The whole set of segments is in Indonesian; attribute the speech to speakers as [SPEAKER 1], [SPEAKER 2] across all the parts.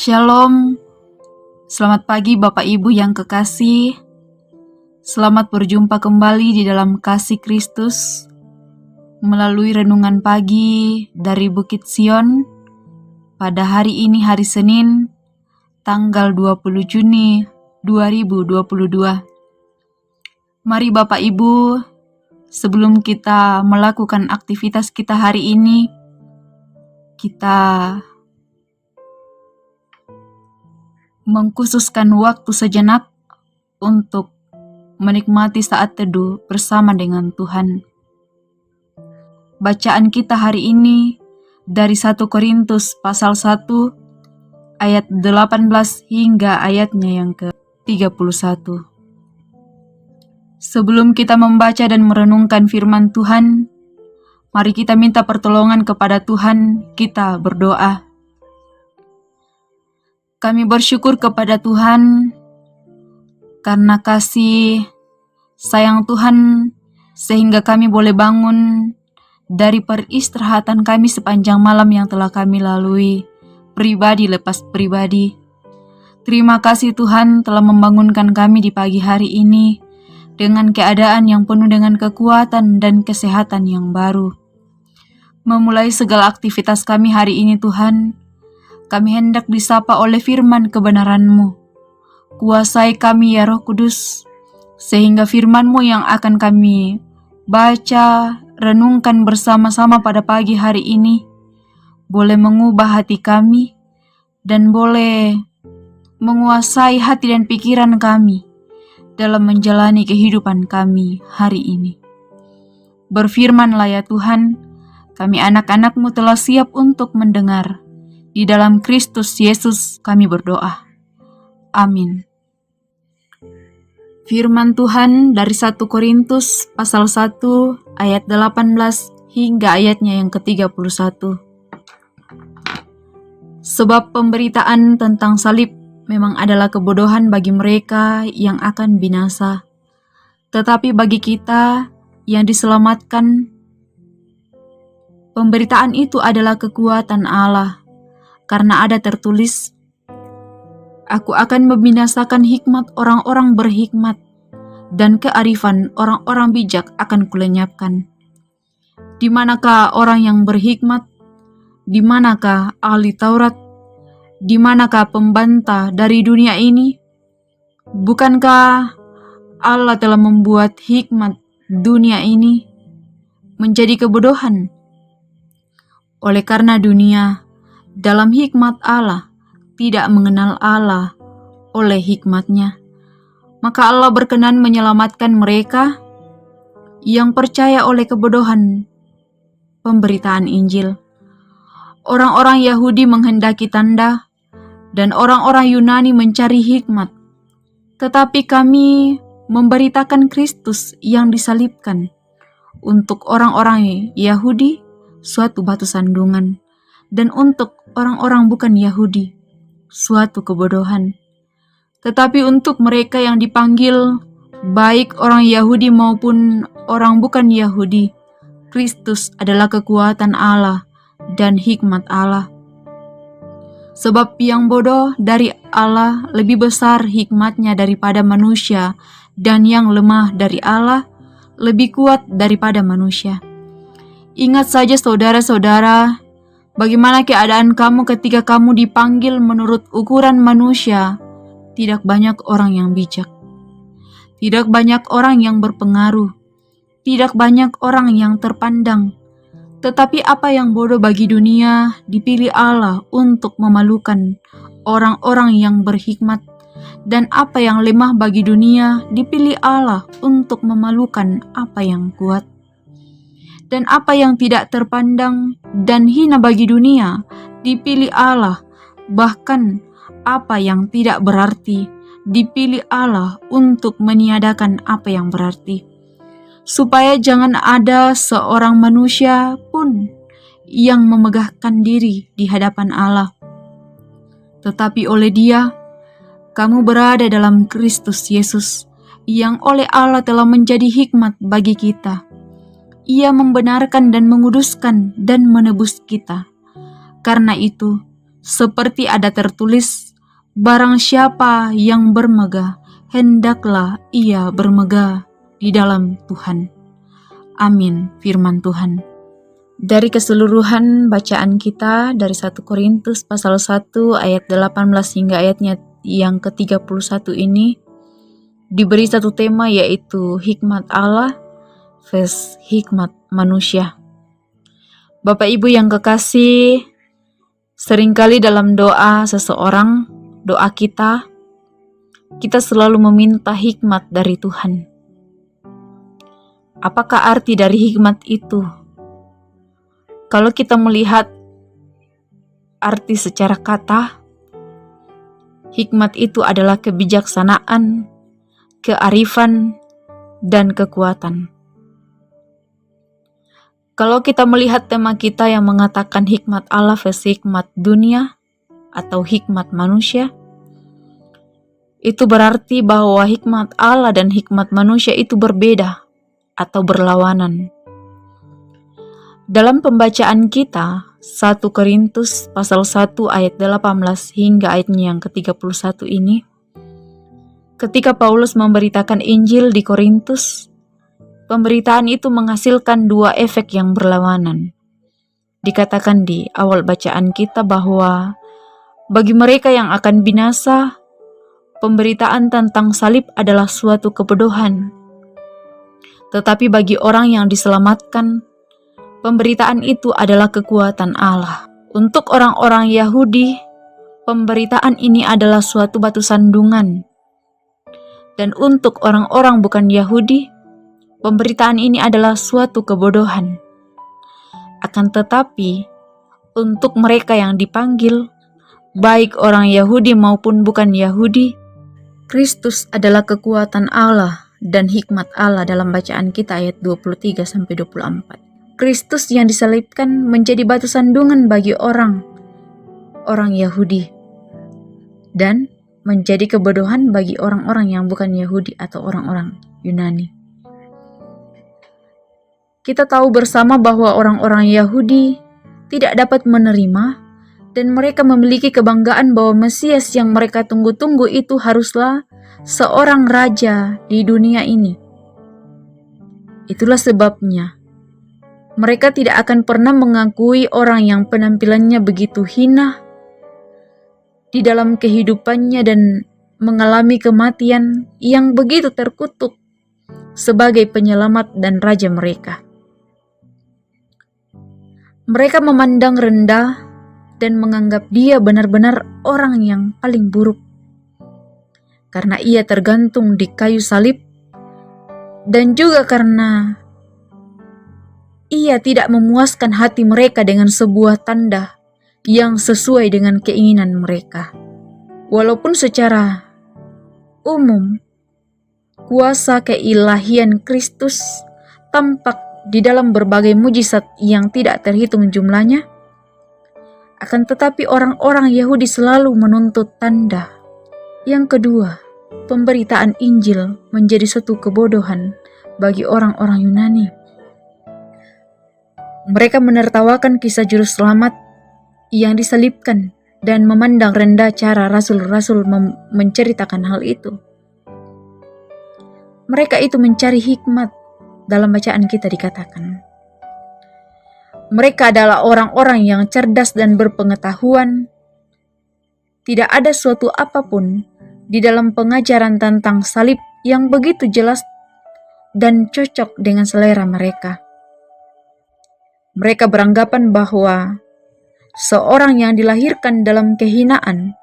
[SPEAKER 1] Shalom, selamat pagi Bapak Ibu yang kekasih. Selamat berjumpa kembali di dalam kasih Kristus melalui renungan pagi dari Bukit Sion pada hari ini, hari Senin, tanggal 20 Juni 2022. Mari Bapak Ibu, sebelum kita melakukan aktivitas kita hari ini, kita mengkhususkan waktu sejenak untuk menikmati saat teduh bersama dengan Tuhan. Bacaan kita hari ini dari 1 Korintus pasal 1 ayat 18 hingga ayatnya yang ke-31. Sebelum kita membaca dan merenungkan firman Tuhan, mari kita minta pertolongan kepada Tuhan, kita berdoa. Kami bersyukur kepada Tuhan karena kasih sayang Tuhan sehingga kami boleh bangun dari peristirahatan kami sepanjang malam yang telah kami lalui, pribadi lepas pribadi. Terima kasih Tuhan telah membangunkan kami di pagi hari ini dengan keadaan yang penuh dengan kekuatan dan kesehatan yang baru. Memulai segala aktivitas kami hari ini Tuhan, kami hendak disapa oleh firman kebenaran-Mu. Kuasai kami ya Roh Kudus, sehingga firman-Mu yang akan kami baca, renungkan bersama-sama pada pagi hari ini, boleh mengubah hati kami, dan boleh menguasai hati dan pikiran kami dalam menjalani kehidupan kami hari ini. Berfirman-Lah ya Tuhan, kami anak-anak-Mu telah siap untuk mendengar. Di dalam Kristus Yesus kami berdoa. Amin. Firman Tuhan dari 1 Korintus pasal 1 ayat 18 hingga ayatnya yang ke-31. Sebab pemberitaan tentang salib memang adalah kebodohan bagi mereka yang akan binasa. Tetapi bagi kita yang diselamatkan, pemberitaan itu adalah kekuatan Allah. Karena ada tertulis, Aku akan membinasakan hikmat orang-orang berhikmat, dan kearifan orang-orang bijak akan kulenyapkan. Di manakah orang yang berhikmat? Di manakah ahli Taurat? Di manakah pembantah dari dunia ini? Bukankah Allah telah membuat hikmat dunia ini menjadi kebodohan? Oleh karena dunia dalam hikmat Allah tidak mengenal Allah oleh hikmatnya, maka Allah berkenan menyelamatkan mereka yang percaya oleh kebodohan pemberitaan Injil. Orang-orang Yahudi menghendaki tanda dan orang-orang Yunani mencari hikmat, tetapi kami memberitakan Kristus yang disalibkan. Untuk orang-orang Yahudi suatu batu sandungan, dan untuk orang-orang bukan Yahudi suatu kebodohan. Tetapi untuk mereka yang dipanggil, baik orang Yahudi maupun orang bukan Yahudi, Kristus adalah kekuatan Allah dan hikmat Allah. Sebab yang bodoh dari Allah lebih besar hikmatnya daripada manusia, dan yang lemah dari Allah lebih kuat daripada manusia. Ingat saja saudara-saudara, bagaimana keadaan kamu ketika kamu dipanggil menurut ukuran manusia. Tidak banyak orang yang bijak, tidak banyak orang yang berpengaruh, tidak banyak orang yang terpandang. Tetapi apa yang bodoh bagi dunia dipilih Allah untuk memalukan orang-orang yang berhikmat, dan apa yang lemah bagi dunia dipilih Allah untuk memalukan apa yang kuat. Dan apa yang tidak terpandang dan hina bagi dunia dipilih Allah, bahkan apa yang tidak berarti dipilih Allah untuk meniadakan apa yang berarti, supaya jangan ada seorang manusia pun yang memegahkan diri di hadapan Allah. Tetapi oleh Dia, kamu berada dalam Kristus Yesus, yang oleh Allah telah menjadi hikmat bagi kita. Ia membenarkan dan menguduskan dan menebus kita. Karena itu, Seperti ada tertulis, barang siapa yang bermegah, hendaklah ia bermegah di dalam Tuhan. Amin, firman Tuhan. Dari keseluruhan bacaan kita dari 1 Korintus pasal 1 ayat 18 hingga ayatnya yang ke-31 ini diberi satu tema, yaitu hikmat Allah versus hikmat manusia. Bapak Ibu yang kekasih, seringkali dalam doa seseorang, doa kita selalu meminta hikmat dari Tuhan. Apakah arti dari hikmat itu? Kalau kita melihat arti secara kata, hikmat itu adalah kebijaksanaan, kearifan, dan kekuatan. Kalau kita melihat tema kita yang mengatakan hikmat Allah versus hikmat dunia atau hikmat manusia, itu berarti bahwa hikmat Allah dan hikmat manusia itu berbeda atau berlawanan. Dalam pembacaan kita, 1 Korintus pasal 1 ayat 18 hingga ayatnya yang ke-31 ini, ketika Paulus memberitakan Injil di Korintus, pemberitaan itu menghasilkan dua efek yang berlawanan. Dikatakan di awal bacaan kita bahwa bagi mereka yang akan binasa, pemberitaan tentang salib adalah suatu kebodohan. Tetapi bagi orang yang diselamatkan, pemberitaan itu adalah kekuatan Allah. Untuk orang-orang Yahudi, pemberitaan ini adalah suatu batu sandungan. Dan untuk orang-orang bukan Yahudi, pemberitaan ini adalah suatu kebodohan. Akan tetapi, untuk mereka yang dipanggil, baik orang Yahudi maupun bukan Yahudi, Kristus adalah kekuatan Allah dan hikmat Allah dalam bacaan kita ayat 23-24. Kristus yang disalibkan menjadi batu sandungan bagi orang Yahudi dan menjadi kebodohan bagi orang-orang yang bukan Yahudi atau orang-orang Yunani. Kita tahu bersama bahwa orang-orang Yahudi tidak dapat menerima dan mereka memiliki kebanggaan bahwa Mesias yang mereka tunggu-tunggu itu haruslah seorang raja di dunia ini. Itulah sebabnya mereka tidak akan pernah mengakui orang yang penampilannya begitu hina di dalam kehidupannya dan mengalami kematian yang begitu terkutuk sebagai penyelamat dan raja mereka. Mereka memandang rendah dan menganggap dia benar-benar orang yang paling buruk karena ia tergantung di kayu salib dan juga karena ia tidak memuaskan hati mereka dengan sebuah tanda yang sesuai dengan keinginan mereka. Walaupun secara umum, kuasa keilahian Kristus tampak di dalam berbagai mujizat yang tidak terhitung jumlahnya, akan tetapi orang-orang Yahudi selalu menuntut tanda. Yang kedua, pemberitaan Injil menjadi suatu kebodohan bagi orang-orang Yunani. Mereka menertawakan kisah juru selamat yang disalibkan dan memandang rendah cara rasul-rasul menceritakan hal itu. Mereka itu mencari hikmat. Dalam bacaan kita dikatakan, mereka adalah orang-orang yang cerdas dan berpengetahuan. Tidak ada suatu apapun di dalam pengajaran tentang salib yang begitu jelas dan cocok dengan selera mereka. Mereka beranggapan bahwa seorang yang dilahirkan dalam kehinaan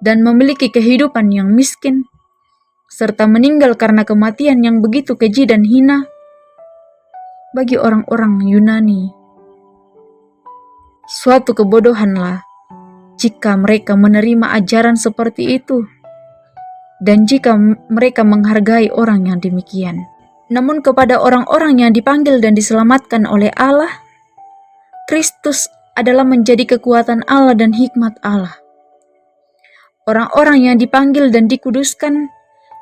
[SPEAKER 1] dan memiliki kehidupan yang miskin, serta meninggal karena kematian yang begitu keji dan hina, bagi orang-orang Yunani suatu kebodohanlah jika mereka menerima ajaran seperti itu dan jika mereka menghargai orang yang demikian. Namun kepada orang-orang yang dipanggil dan diselamatkan oleh Allah, Kristus adalah menjadi kekuatan Allah dan hikmat Allah. Orang-orang yang dipanggil dan dikuduskan,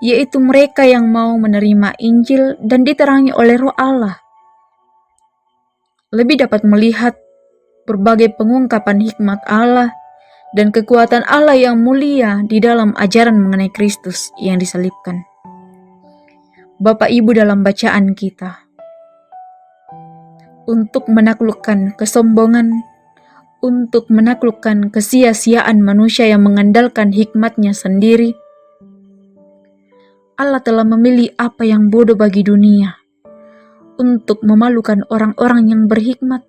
[SPEAKER 1] yaitu mereka yang mau menerima Injil dan diterangi oleh Roh Allah, lebih dapat melihat berbagai pengungkapan hikmat Allah dan kekuatan Allah yang mulia di dalam ajaran mengenai Kristus yang disalibkan. Bapak Ibu, dalam bacaan kita, untuk menaklukkan kesombongan, untuk menaklukkan kesia-siaan manusia yang mengandalkan hikmatnya sendiri, Allah telah memilih apa yang bodoh bagi dunia untuk memalukan orang-orang yang berhikmat.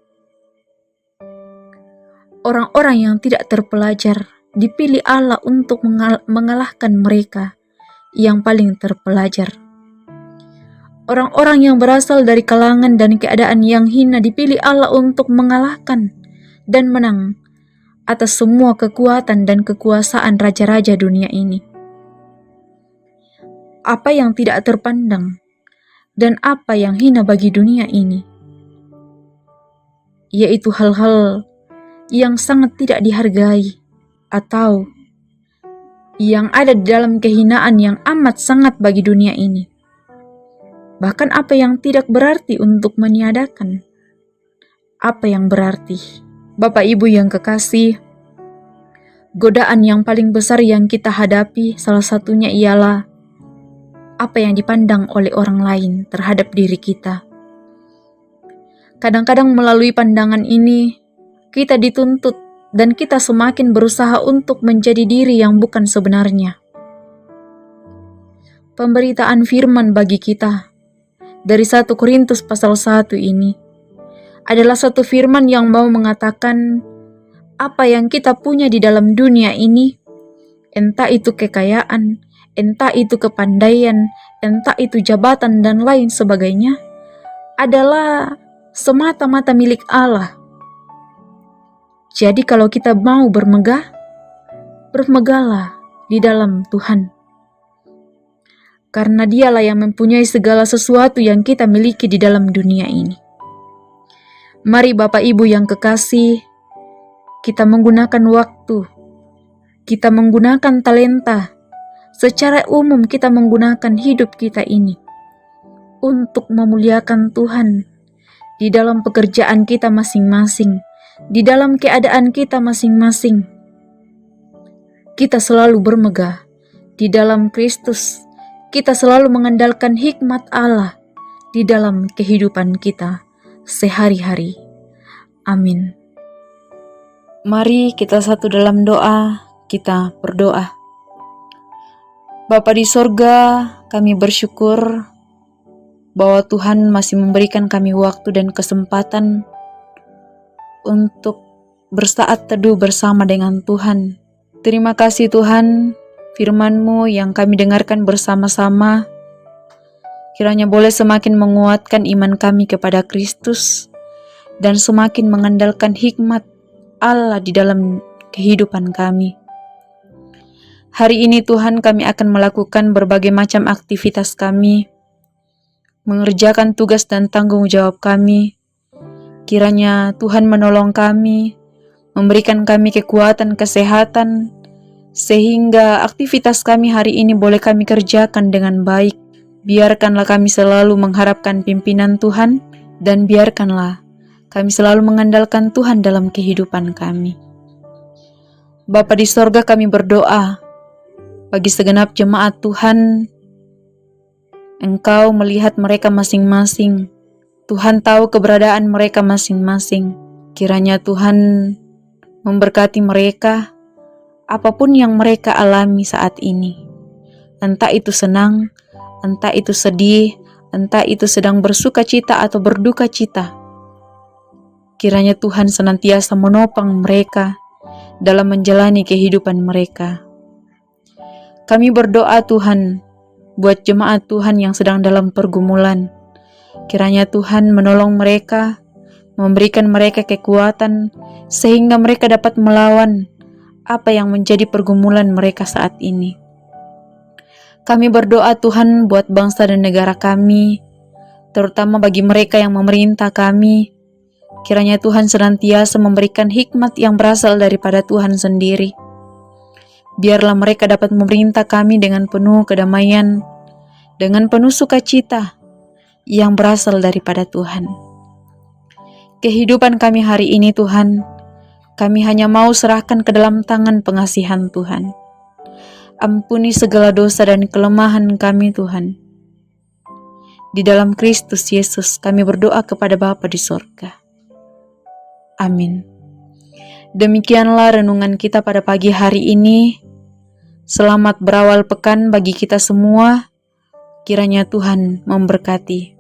[SPEAKER 1] Orang-orang yang tidak terpelajar dipilih Allah untuk mengalahkan mereka yang paling terpelajar. Orang-orang yang berasal dari kalangan dan keadaan yang hina dipilih Allah untuk mengalahkan dan menang atas semua kekuatan dan kekuasaan raja-raja dunia ini. Apa yang tidak terpandang dan apa yang hina bagi dunia ini, yaitu hal-hal yang sangat tidak dihargai atau yang ada di dalam kehinaan yang amat sangat bagi dunia ini. Bahkan apa yang tidak berarti untuk meniadakan. Apa yang berarti? Bapak Ibu yang kekasih, godaan yang paling besar yang kita hadapi salah satunya ialah apa yang dipandang oleh orang lain terhadap diri kita. Kadang-kadang melalui pandangan ini, kita dituntut dan kita semakin berusaha untuk menjadi diri yang bukan sebenarnya. Pemberitaan firman bagi kita dari 1 Korintus pasal 1 ini adalah satu firman yang mau mengatakan apa yang kita punya di dalam dunia ini, entah itu kekayaan, entah itu kepandaian, entah itu jabatan dan lain sebagainya, adalah semata-mata milik Allah. Jadi kalau kita mau bermegah, bermegahlah di dalam Tuhan. Karena Dialah yang mempunyai segala sesuatu yang kita miliki di dalam dunia ini. Mari Bapak Ibu yang kekasih, kita menggunakan waktu, kita menggunakan talenta, secara umum kita menggunakan hidup kita ini untuk memuliakan Tuhan di dalam pekerjaan kita masing-masing, di dalam keadaan kita masing-masing. Kita selalu bermegah di dalam Kristus. Kita selalu mengandalkan hikmat Allah di dalam kehidupan kita sehari-hari. Amin. Mari kita satu dalam doa, kita berdoa. Bapa di sorga, kami bersyukur bahwa Tuhan masih memberikan kami waktu dan kesempatan untuk bersaat teduh bersama dengan Tuhan. Terima kasih Tuhan, firman-Mu yang kami dengarkan bersama-sama, kiranya boleh semakin menguatkan iman kami kepada Kristus dan semakin mengandalkan hikmat Allah di dalam kehidupan kami. Hari ini Tuhan, kami akan melakukan berbagai macam aktivitas kami, mengerjakan tugas dan tanggung jawab kami. Kiranya Tuhan menolong kami, memberikan kami kekuatan, kesehatan, sehingga aktivitas kami hari ini boleh kami kerjakan dengan baik. Biarkanlah kami selalu mengharapkan pimpinan Tuhan, dan biarkanlah kami selalu mengandalkan Tuhan dalam kehidupan kami. Bapa di sorga, kami berdoa bagi segenap jemaat Tuhan. Engkau melihat mereka masing-masing. Tuhan tahu keberadaan mereka masing-masing. Kiranya Tuhan memberkati mereka, apapun yang mereka alami saat ini. Entah itu senang, entah itu sedih, entah itu sedang bersuka cita atau berduka cita. Kiranya Tuhan senantiasa menopang mereka dalam menjalani kehidupan mereka. Kami berdoa Tuhan, buat jemaat Tuhan yang sedang dalam pergumulan. Kiranya Tuhan menolong mereka, memberikan mereka kekuatan, sehingga mereka dapat melawan apa yang menjadi pergumulan mereka saat ini. Kami berdoa Tuhan buat bangsa dan negara kami, terutama bagi mereka yang memerintah kami. Kiranya Tuhan senantiasa memberikan hikmat yang berasal daripada Tuhan sendiri. Biarlah mereka dapat memerintah kami dengan penuh kedamaian, dengan penuh sukacita yang berasal daripada Tuhan. Kehidupan kami hari ini Tuhan, Kami hanya mau serahkan ke dalam tangan pengasihan Tuhan. Ampuni segala dosa dan kelemahan kami Tuhan. Di dalam Kristus Yesus kami berdoa kepada Bapa di sorga. Amin. Demikianlah renungan kita pada pagi hari ini. Selamat berawal pekan bagi kita semua. Kiranya Tuhan memberkati.